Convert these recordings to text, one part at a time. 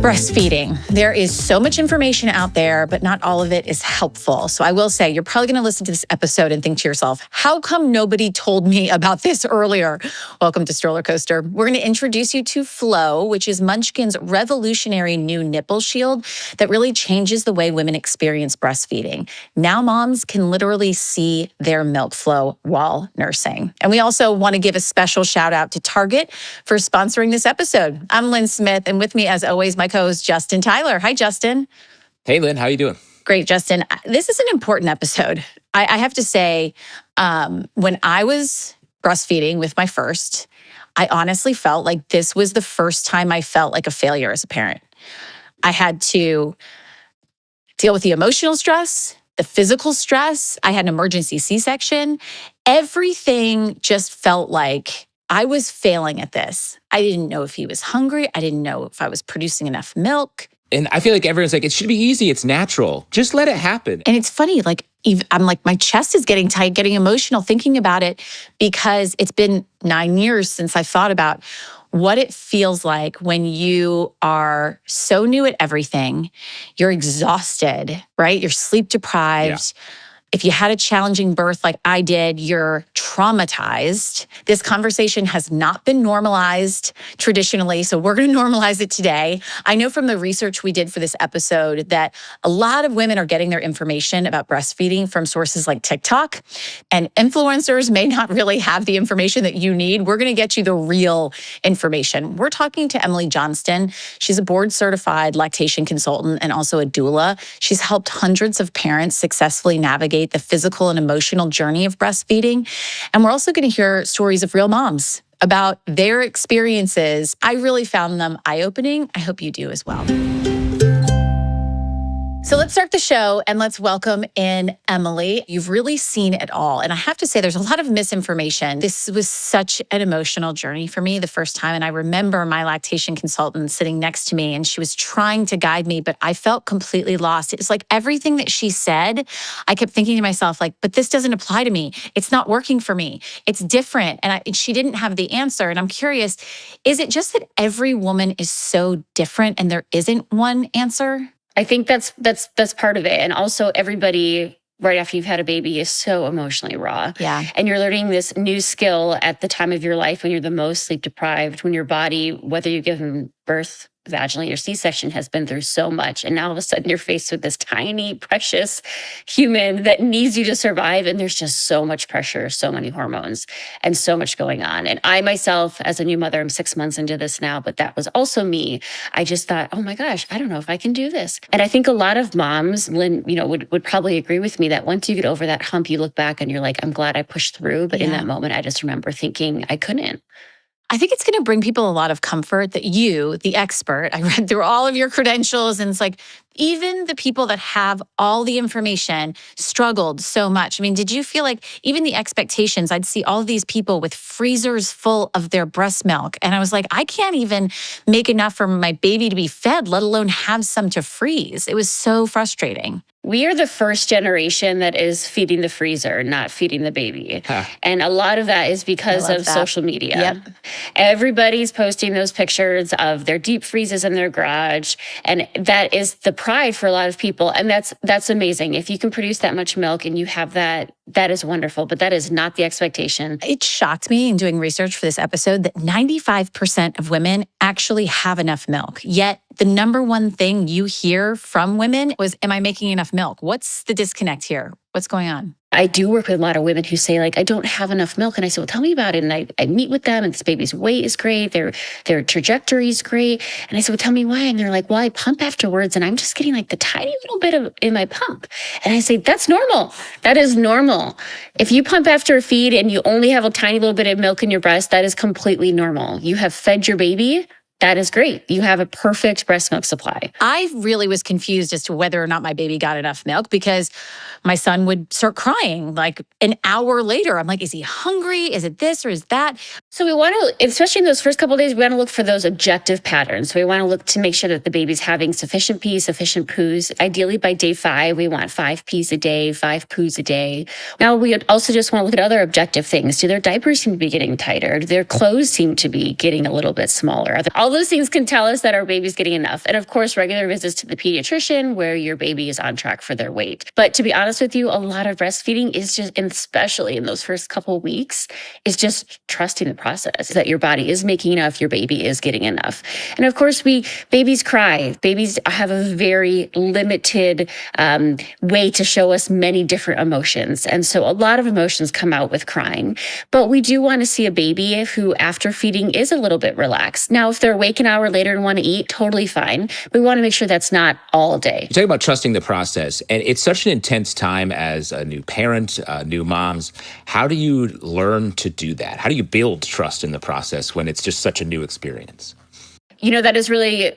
Breastfeeding. There is so much information out there, but not all of it is helpful. So I will say, you're probably going to listen to this episode and think to yourself, how come nobody told me about this earlier? Welcome to Stroller Coaster. We're going to introduce you to Flow, which is Munchkin's revolutionary new nipple shield that really changes the way women experience breastfeeding. Now moms can literally see their milk flow while nursing. And we also want to give a special shout out to Target for sponsoring this episode. I'm Lynn Smith, and with me, as always, my co-host, Justin Tyler. Hi, Justin. Hey, Lynn. How you doing? Great, Justin. This is an important episode. I have to say, when I was breastfeeding with my first, I honestly felt like this was the first time I felt like a failure as a parent. I had to deal with the emotional stress, the physical stress. I had an emergency C-section. Everything just felt like I was failing at this. I didn't know if he was hungry. I didn't know if I was producing enough milk. And I feel like everyone's like, it should be easy. It's natural. Just let it happen. And it's funny, I'm like, my chest is getting tight, getting emotional thinking about it, because it's been 9 years since I thought about what it feels like when you are so new at everything. You're exhausted, right? You're sleep deprived. Yeah. If you had a challenging birth like I did, you're traumatized. This conversation has not been normalized traditionally, so we're going to normalize it today. I know from the research we did for this episode that a lot of women are getting their information about breastfeeding from sources like TikTok, and influencers may not really have the information that you need. We're going to get you the real information. We're talking to Emily Johnston. She's a board-certified lactation consultant and also a doula. She's helped hundreds of parents successfully navigate the physical and emotional journey of breastfeeding. And we're also going to hear stories of real moms about their experiences. I really found them eye-opening. I hope you do as well. So let's start the show and let's welcome in Emily. You've really seen it all. And I have to say, there's a lot of misinformation. This was such an emotional journey for me the first time. And I remember my lactation consultant sitting next to me, and she was trying to guide me, but I felt completely lost. It's like everything that she said, I kept thinking to myself, like, but this doesn't apply to me. It's not working for me. It's different. And she didn't have the answer. And I'm curious, is it just that every woman is so different and there isn't one answer? I think that's part of it. And also everybody right after you've had a baby is so emotionally raw. Yeah. And you're learning this new skill at the time of your life when you're the most sleep deprived, when your body, whether you've given birth vaginally or C-section, has been through so much. And now all of a sudden you're faced with this tiny, precious human that needs you to survive. And there's just so much pressure, so many hormones, and so much going on. And I myself, as a new mother, I'm 6 months into this now, but that was also me. I just thought, oh my gosh, I don't know if I can do this. And I think a lot of moms, Lynn, would probably agree with me that once you get over that hump, you look back and you're like, I'm glad I pushed through. But in that moment, I just remember thinking I couldn't. I think it's going to bring people a lot of comfort that you, the expert, I read through all of your credentials, and it's like, even the people that have all the information struggled so much. I mean, did you feel like even the expectations, I'd see all of these people with freezers full of their breast milk, and I was like, I can't even make enough for my baby to be fed, let alone have some to freeze. It was so frustrating. We are the first generation that is feeding the freezer, not feeding the baby. Huh. And a lot of that is because of social media. Yep. Everybody's posting those pictures of their deep freezes in their garage. And that is the pride for a lot of people. And that's amazing. If you can produce that much milk and you have that, that is wonderful. But that is not the expectation. It shocked me in doing research for this episode that 95% of women actually have enough milk. Yet the number one thing you hear from women was, am I making enough milk? What's the disconnect here? What's going on? I do work with a lot of women who say, like, I don't have enough milk. And I say, well, tell me about it. And I meet with them, and this baby's weight is great. Their trajectory is great. And I said, well, tell me why. And they're like, well, I pump afterwards and I'm just getting like the tiny little bit in my pump. And I say, that's normal. That is normal. If you pump after a feed and you only have a tiny little bit of milk in your breast, that is completely normal. You have fed your baby. That is great. You have a perfect breast milk supply. I really was confused as to whether or not my baby got enough milk, because my son would start crying like an hour later. I'm like, is he hungry? Is it this or is that? So we want to, especially in those first couple of days, we want to look for those objective patterns. So we want to look to make sure that the baby's having sufficient pee, sufficient poos. Ideally by day 5, we want 5 pees a day, 5 poos a day. Now we also just want to look at other objective things. Do their diapers seem to be getting tighter? Do their clothes seem to be getting a little bit smaller? All all those things can tell us that our baby's getting enough. And of course, regular visits to the pediatrician where your baby is on track for their weight. But to be honest with you, a lot of breastfeeding is just, and especially in those first couple of weeks, is just trusting the process that your body is making enough, your baby is getting enough. And of course, babies cry. Babies have a very limited way to show us many different emotions. And so a lot of emotions come out with crying. But we do want to see a baby who, after feeding, is a little bit relaxed. Now, if they're awake an hour later and want to eat, totally fine. But we want to make sure that's not all day. You talk about trusting the process, and it's such an intense time as a new parent, new moms. How do you learn to do that? How do you build trust in the process when it's just such a new experience? That is really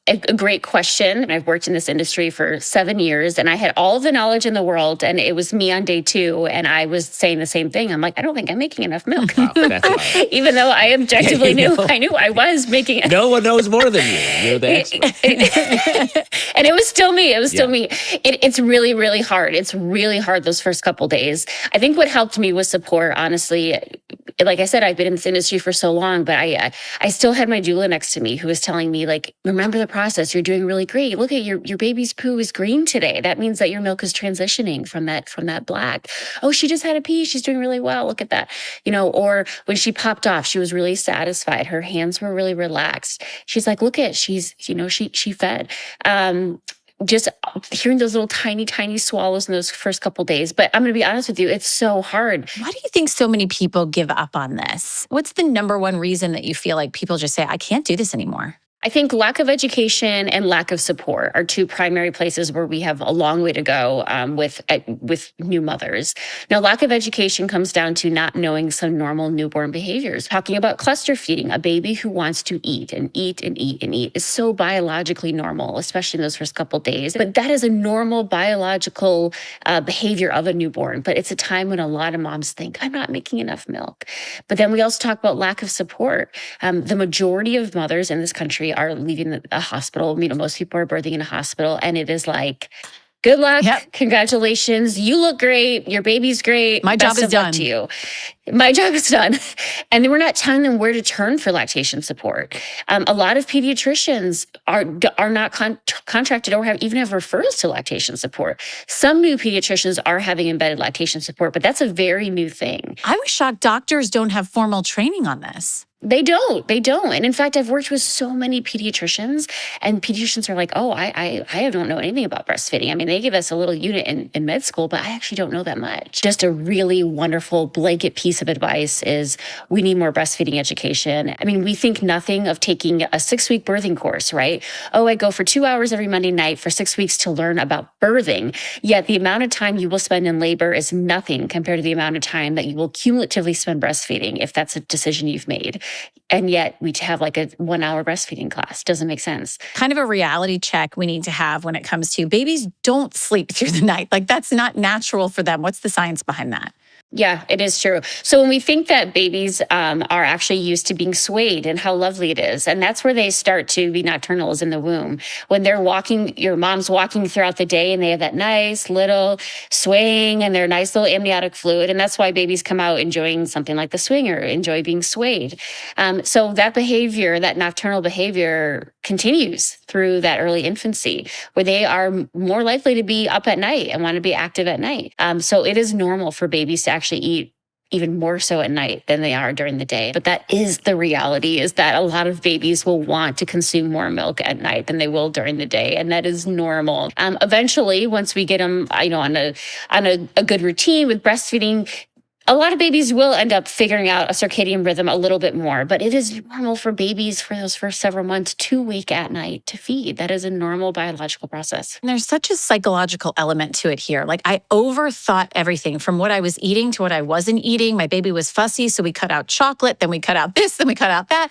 a great question. I've worked in this industry for 7 years and I had all the knowledge in the world, and it was me on day 2. And I was saying the same thing. I'm like, I don't think I'm making enough milk. Wow, that's wild. Even though I objectively knew I was making it. No one knows more than you. You're the expert. And it was still me. It was still me. It's really, really hard. It's really hard those first couple days. I think what helped me was support, honestly. Like I said, I've been in this industry for so long, but I still had my doula next to me who was telling me, like, remember the process. You're doing really great. Look at your baby's poo is green today. That means that your milk is transitioning from that black. Oh, she just had a pee. She's doing really well. Look at that. Or when she popped off, she was really satisfied. Her hands were really relaxed. She's like, look at, she fed. Just hearing those little tiny swallows in those first couple days. But I'm going to be honest with you, it's so hard. Why do you think so many people give up on this? What's the number one reason that you feel like people just say, I can't do this anymore? I think lack of education and lack of support are two primary places where we have a long way to go with new mothers. Now, lack of education comes down to not knowing some normal newborn behaviors. Talking about cluster feeding, a baby who wants to eat and eat and eat and eat is so biologically normal, especially in those first couple of days. But that is a normal biological behavior of a newborn. But it's a time when a lot of moms think, I'm not making enough milk. But then we also talk about lack of support. The majority of mothers in this country are leaving a hospital. Most people are birthing in a hospital, and it is like, good luck. Yep. Congratulations. You look great. Your baby's great. My job is done. To you. My job is done. And then we're not telling them where to turn for lactation support. A lot of pediatricians are not contracted or even have referrals to lactation support. Some new pediatricians are having embedded lactation support, but that's a very new thing. I was shocked doctors don't have formal training on this. They don't. And in fact, I've worked with so many pediatricians, and pediatricians are like, oh, I don't know anything about breastfeeding. They give us a little unit in med school, but I actually don't know that much. Just a really wonderful blanket piece of advice is we need more breastfeeding education. We think nothing of taking a 6-week birthing course, right? Oh, I go for 2 hours every Monday night for 6 weeks to learn about birthing. Yet the amount of time you will spend in labor is nothing compared to the amount of time that you will cumulatively spend breastfeeding if that's a decision you've made. And yet we have like a 1-hour breastfeeding class. Doesn't make sense. Kind of a reality check we need to have when it comes to babies don't sleep through the night. Like, that's not natural for them. What's the science behind that? Yeah, it is true. So when we think that babies are actually used to being swayed and how lovely it is, and that's where they start to be nocturnal is in the womb. When they're walking, your mom's walking throughout the day and they have that nice little swaying and their nice little amniotic fluid. And that's why babies come out enjoying something like the swinger, enjoy being swayed. So that behavior, that nocturnal behavior continues through that early infancy where they are more likely to be up at night and want to be active at night. So it is normal for babies to actually eat even more so at night than they are during the day. But that is the reality, is that a lot of babies will want to consume more milk at night than they will during the day. And that is normal. Eventually, once we get them, on a good routine with breastfeeding, a lot of babies will end up figuring out a circadian rhythm a little bit more, but it is normal for babies for those first several months to wake at night to feed. That is a normal biological process. And there's such a psychological element to it here. Like, I overthought everything from what I was eating to what I wasn't eating. My baby was fussy, so we cut out chocolate, then we cut out this, then we cut out that.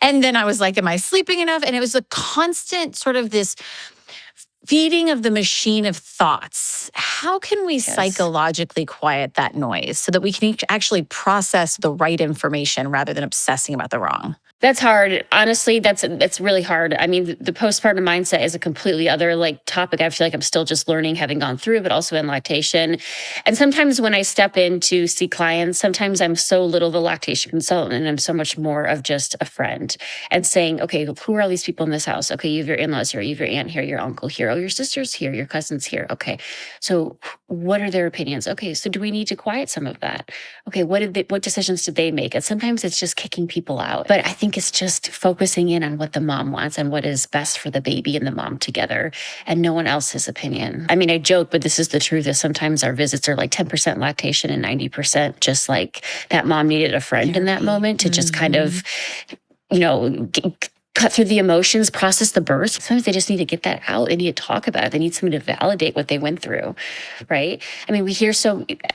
And then I was like, am I sleeping enough? And it was a constant sort of this feeding of the machine of thoughts. How can we psychologically quiet that noise so that we can actually process the right information rather than obsessing about the wrong? That's hard. Honestly, that's really hard. I mean, the postpartum mindset is a completely other topic. I feel like I'm still just learning, having gone through, but also in lactation. And sometimes when I step in to see clients, sometimes I'm so little of a lactation consultant and I'm so much more of just a friend and saying, okay, who are all these people in this house? Okay, you have your in-laws here, you have your aunt here, your uncle here, oh, your sister's here, your cousin's here. Okay, so what are their opinions? Okay, so do we need to quiet some of that? Okay, what decisions did they make? And sometimes it's just kicking people out. But I think it's just focusing in on what the mom wants and what is best for the baby and the mom together and no one else's opinion. I mean, I joke, but this is the truth, is sometimes our visits are 10% lactation and 90% just that mom needed a friend in that moment to just kind of, cut through the emotions, process the birth. Sometimes they just need to get that out. They need to talk about it. They need somebody to validate what they went through, right? I mean,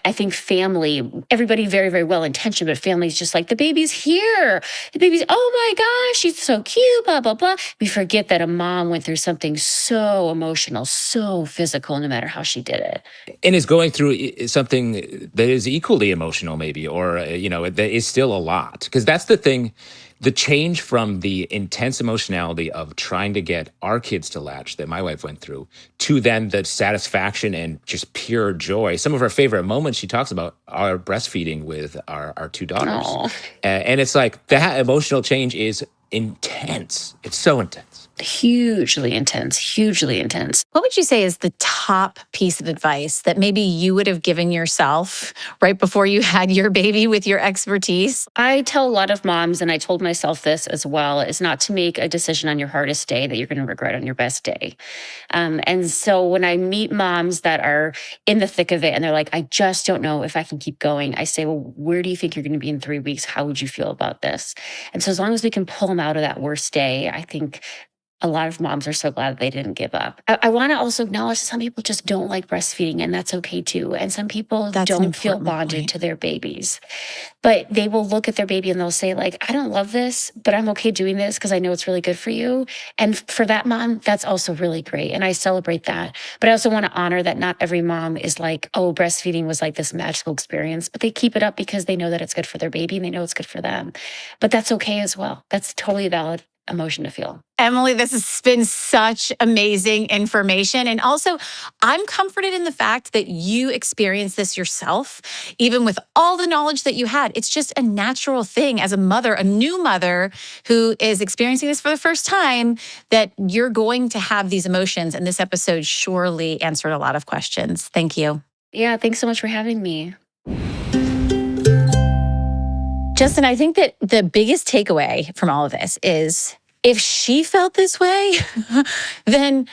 I think family, everybody very, very well-intentioned, but family's just the baby's here. The baby's, oh my gosh, she's so cute, blah, blah, blah. We forget that a mom went through something so emotional, so physical, no matter how she did it. And is going through something that is equally emotional maybe, or, that is still a lot. Because that's the thing. The change from the intense emotionality of trying to get our kids to latch that my wife went through to then the satisfaction and just pure joy. Some of her favorite moments she talks about are breastfeeding with our two daughters. And it's that emotional change is intense. It's so intense. Hugely intense, hugely intense. What would you say is the top piece of advice that maybe you would have given yourself right before you had your baby with your expertise? I tell a lot of moms, and I told myself this as well, is not to make a decision on your hardest day that you're going to regret on your best day. And so when I meet moms that are in the thick of it and they're like, I just don't know if I can keep going, I say, well, where do you think you're going to be in 3 weeks? How would you feel about this? And so as long as we can pull them out of that worst day, I think a lot of moms are so glad that they didn't give up. I want to also acknowledge that some people just don't like breastfeeding, and that's okay too. And some people don't feel bonded to their babies. But they will look at their baby and they'll say, I don't love this, but I'm okay doing this because I know it's really good for you. And for that mom, that's also really great. And I celebrate that. But I also want to honor that not every mom is oh, breastfeeding was this magical experience, but they keep it up because they know that it's good for their baby and they know it's good for them. But that's okay as well. That's totally valid emotion to feel. Emily, this has been such amazing information. And also, I'm comforted in the fact that you experienced this yourself, even with all the knowledge that you had. It's just a natural thing as a mother, a new mother who is experiencing this for the first time, that you're going to have these emotions. And this episode surely answered a lot of questions. Thank you. Yeah, thanks so much for having me. Justin, I think that the biggest takeaway from all of this is if she felt this way, then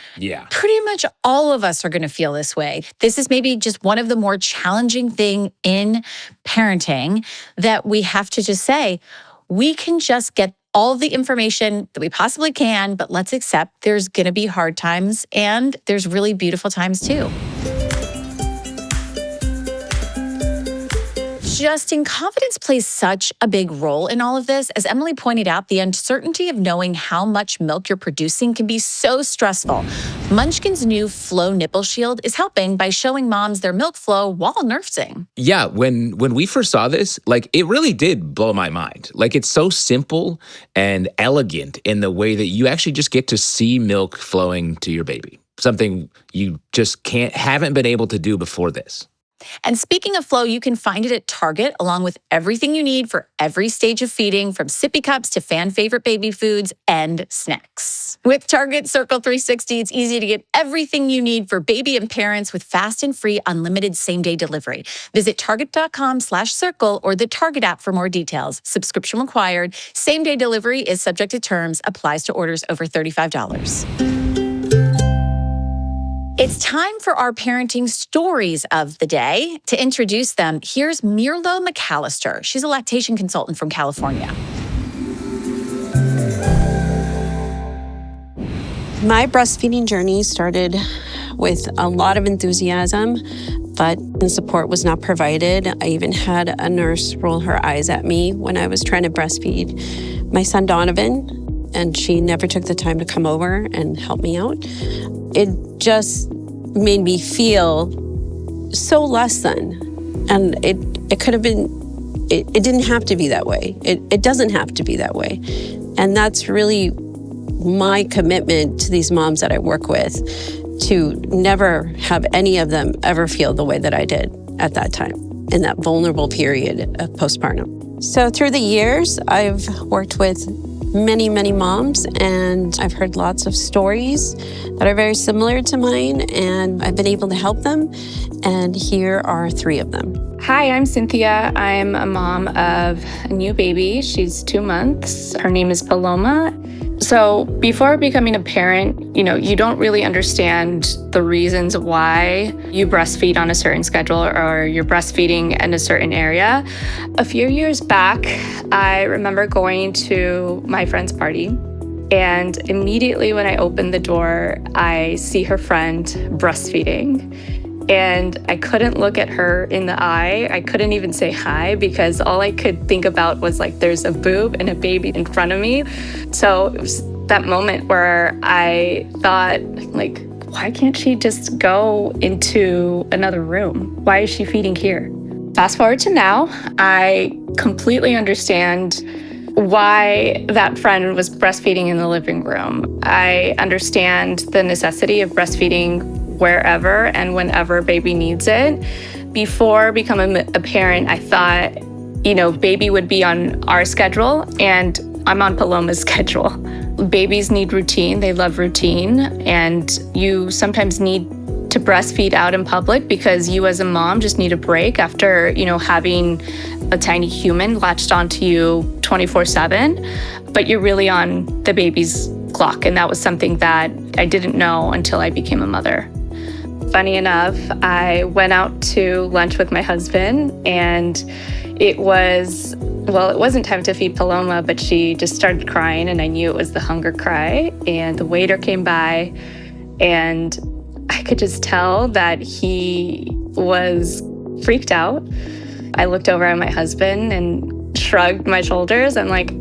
pretty much all of us are going to feel this way. This is maybe just one of the more challenging things in parenting that we have to just say, we can just get all the information that we possibly can, but let's accept there's going to be hard times and there's really beautiful times too. Justin, confidence plays such a big role in all of this. As Emily pointed out, the uncertainty of knowing how much milk you're producing can be so stressful. Munchkin's new Flow Nipple Shield is helping by showing moms their milk flow while nursing. Yeah, when we first saw this, it really did blow my mind. It's so simple and elegant in the way that you actually just get to see milk flowing to your baby. Something you just haven't been able to do before this. And speaking of Flow, you can find it at Target along with everything you need for every stage of feeding, from sippy cups to fan favorite baby foods and snacks. With Target Circle 360, it's easy to get everything you need for baby and parents with fast and free unlimited same-day delivery. Visit target.com/circle or the Target app for more details. Subscription required. Same-day delivery is subject to terms. Applies to orders over $35. It's time for our parenting stories of the day. To introduce them, here's Mirlo McAlister. She's a lactation consultant from California. My breastfeeding journey started with a lot of enthusiasm, but the support was not provided. I even had a nurse roll her eyes at me when I was trying to breastfeed my son Donovan, and she never took the time to come over and help me out. It just made me feel so less than. And it could have been, it didn't have to be that way. It doesn't have to be that way. And that's really my commitment to these moms that I work with, to never have any of them ever feel the way that I did at that time, in that vulnerable period of postpartum. So through the years, I've worked with many, many moms, and I've heard lots of stories that are very similar to mine, and I've been able to help them. And here are 3 of them. Hi, I'm Cynthia. I'm a mom of a new baby. She's 2 months. Her name is Paloma. So before becoming a parent, you don't really understand the reasons why you breastfeed on a certain schedule or you're breastfeeding in a certain area. A few years back, I remember going to my friend's party, and immediately when I opened the door, I see her friend breastfeeding. And I couldn't look at her in the eye. I couldn't even say hi because all I could think about was like, there's a boob and a baby in front of me. So it was that moment where I thought, like, why can't she just go into another room? Why is she feeding here? Fast forward to now, I completely understand why that friend was breastfeeding in the living room. I understand the necessity of breastfeeding wherever and whenever baby needs it. Before becoming a parent, I thought, baby would be on our schedule, and I'm on Paloma's schedule. Babies need routine. They love routine. And you sometimes need to breastfeed out in public because you as a mom just need a break after, having a tiny human latched onto you 24/7. But you're really on the baby's clock. And that was something that I didn't know until I became a mother. Funny enough, I went out to lunch with my husband, and it wasn't time to feed Paloma, but she just started crying, and I knew it was the hunger cry. And the waiter came by, and I could just tell that he was freaked out. I looked over at my husband and shrugged my shoulders. I'm like,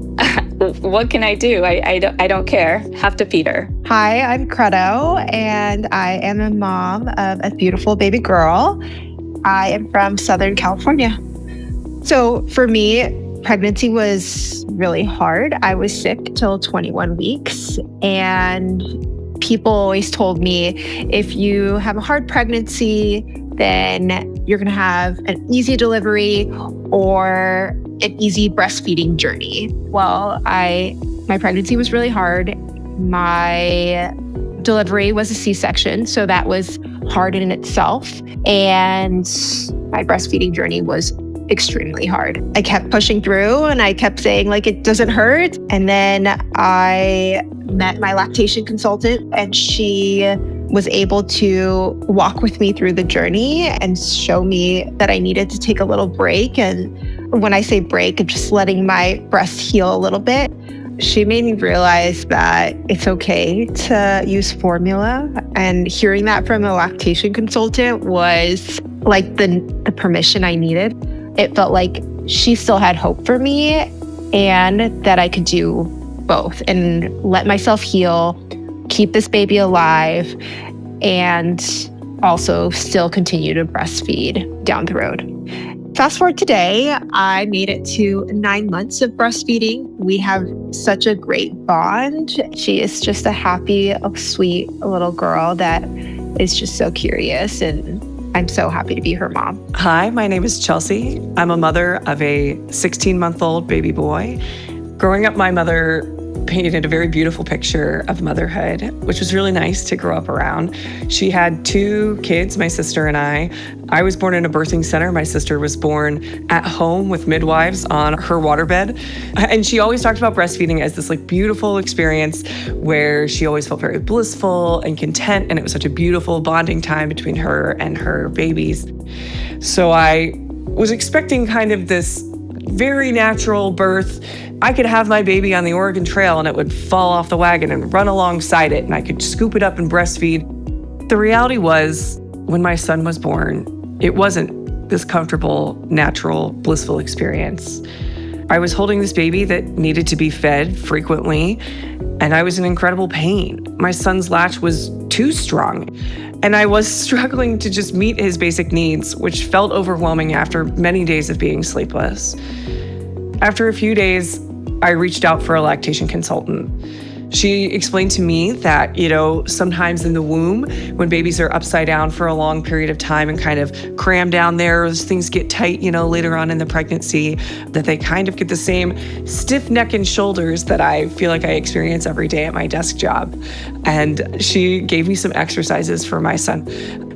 what can I do? I don't care. Have to feed her. Hi, I'm Credo, and I am a mom of a beautiful baby girl. I am from Southern California. So for me, pregnancy was really hard. I was sick till 21 weeks, and people always told me, if you have a hard pregnancy, then you're going to have an easy delivery or an easy breastfeeding journey. Well, my pregnancy was really hard. My delivery was a C-section, so that was hard in itself. And my breastfeeding journey was extremely hard. I kept pushing through, and I kept saying, like, it doesn't hurt. And then I met my lactation consultant, and she was able to walk with me through the journey and show me that I needed to take a little break. And when I say break, just letting my breast heal a little bit. She made me realize that it's okay to use formula. And hearing that from a lactation consultant was like the permission I needed. It felt like she still had hope for me and that I could do both and let myself heal, keep this baby alive, and also still continue to breastfeed down the road. Fast forward today, I made it to 9 months of breastfeeding. We have such a great bond. She is just a happy, sweet little girl that is just so curious, and I'm so happy to be her mom. Hi, my name is Chelsea. I'm a mother of a 16-month-old baby boy. Growing up, my mother painted a very beautiful picture of motherhood, which was really nice to grow up around. She had 2 kids, my sister and I. I was born in a birthing center. My sister was born at home with midwives on her waterbed. And she always talked about breastfeeding as this beautiful experience where she always felt very blissful and content. And it was such a beautiful bonding time between her and her babies. So I was expecting kind of this very natural birth. I could have my baby on the Oregon Trail and it would fall off the wagon and run alongside it, and I could scoop it up and breastfeed. The reality was, when my son was born, it wasn't this comfortable, natural, blissful experience. I was holding this baby that needed to be fed frequently, and I was in incredible pain. My son's latch was too strong, and I was struggling to just meet his basic needs, which felt overwhelming after many days of being sleepless. After a few days, I reached out for a lactation consultant. She explained to me that, sometimes in the womb, when babies are upside down for a long period of time and kind of cram down there, as things get tight, later on in the pregnancy, that they kind of get the same stiff neck and shoulders that I feel like I experience every day at my desk job. And she gave me some exercises for my son.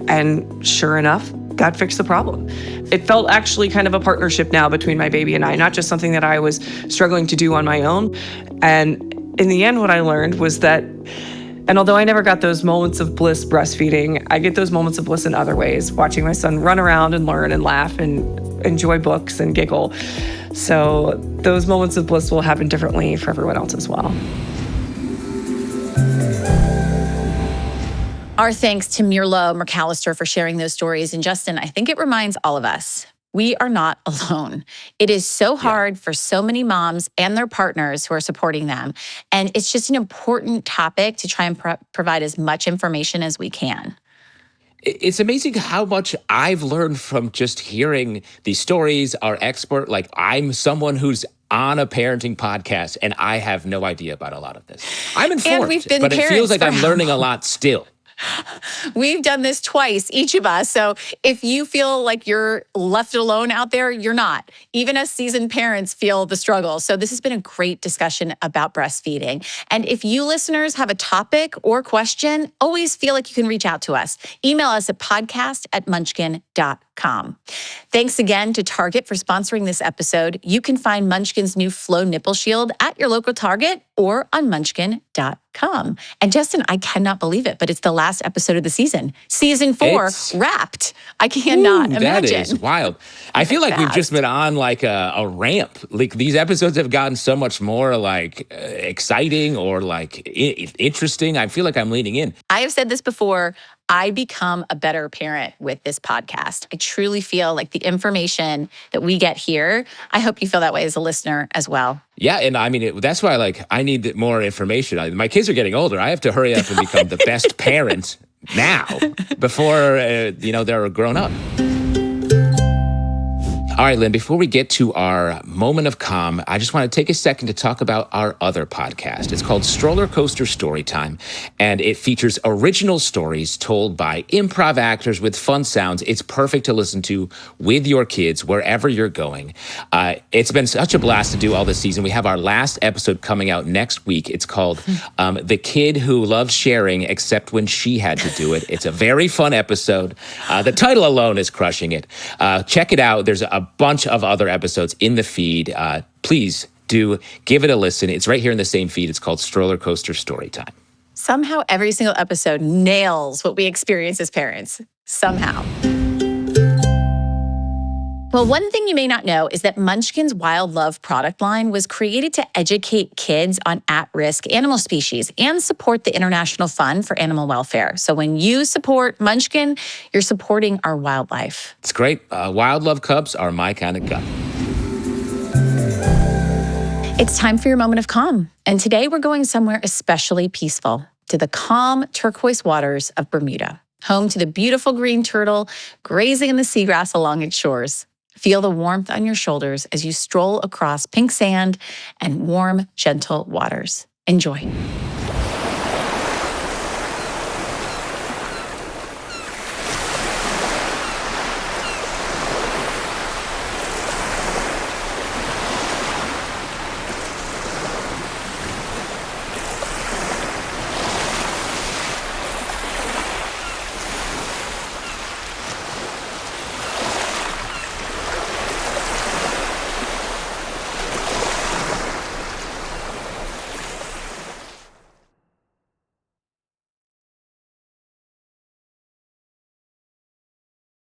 And sure enough, that fixed the problem. It felt actually kind of a partnership now between my baby and I, not just something that I was struggling to do on my own. And in the end, what I learned was that, and although I never got those moments of bliss breastfeeding, I get those moments of bliss in other ways, watching my son run around and learn and laugh and enjoy books and giggle. So those moments of bliss will happen differently for everyone else as well. Our thanks to Mirlo McAlister for sharing those stories. And Justin, I think it reminds all of us, we are not alone. It is so hard for so many moms and their partners who are supporting them. And it's just an important topic to try and provide as much information as we can. It's amazing how much I've learned from just hearing these stories, our expert. Like, I'm someone who's on a parenting podcast, and I have no idea about a lot of this. I'm informed, And we've been but it feels like parents I'm learning a lot still. We've done this twice, each of us. So if you feel like you're left alone out there, you're not. Even as seasoned parents feel the struggle. So this has been a great discussion about breastfeeding. And if you listeners have a topic or question, always feel like you can reach out to us. Email us at podcast@munchkin.com. Thanks again to Target for sponsoring this episode. You can find Munchkin's new Flow Nipple Shield at your local Target or on munchkin.com. And Justin, I cannot believe it, but it's the last episode of the season. Season 4 wrapped. I cannot imagine. That is wild. I feel like we've just been on like a ramp. Like, these episodes have gotten so much more like exciting or like interesting. I feel like I'm leaning in. I have said this before. I become a better parent with this podcast. I truly feel like the information that we get here, I hope you feel that way as a listener as well. Yeah, and I mean, that's why I need more information. My kids are getting older. I have to hurry up and become the best parent now before, they're grown up. All right, Lynn, before we get to our moment of calm, I just want to take a second to talk about our other podcast. It's called Stroller Coaster Storytime, and it features original stories told by improv actors with fun sounds. It's perfect to listen to with your kids wherever you're going. It's been such a blast to do all this season. We have our last episode coming out next week. It's called The Kid Who Loved Sharing Except When She Had to Do It. It's a very fun episode. The title alone is crushing it. Check it out. There's a bunch of other episodes in the feed. Please do give it a listen. It's right here in the same feed. It's called Stroller Coaster Storytime. Somehow every single episode nails what we experience as parents. Somehow. Well, one thing you may not know is that Munchkin's Wild Love product line was created to educate kids on at-risk animal species and support the International Fund for Animal Welfare. So when you support Munchkin, you're supporting our wildlife. It's great. Wild Love Cubs are my kind of cup. It's time for your moment of calm. And today we're going somewhere especially peaceful, to the calm turquoise waters of Bermuda, home to the beautiful green turtle grazing in the seagrass along its shores. Feel the warmth on your shoulders as you stroll across pink sand and warm, gentle waters. Enjoy.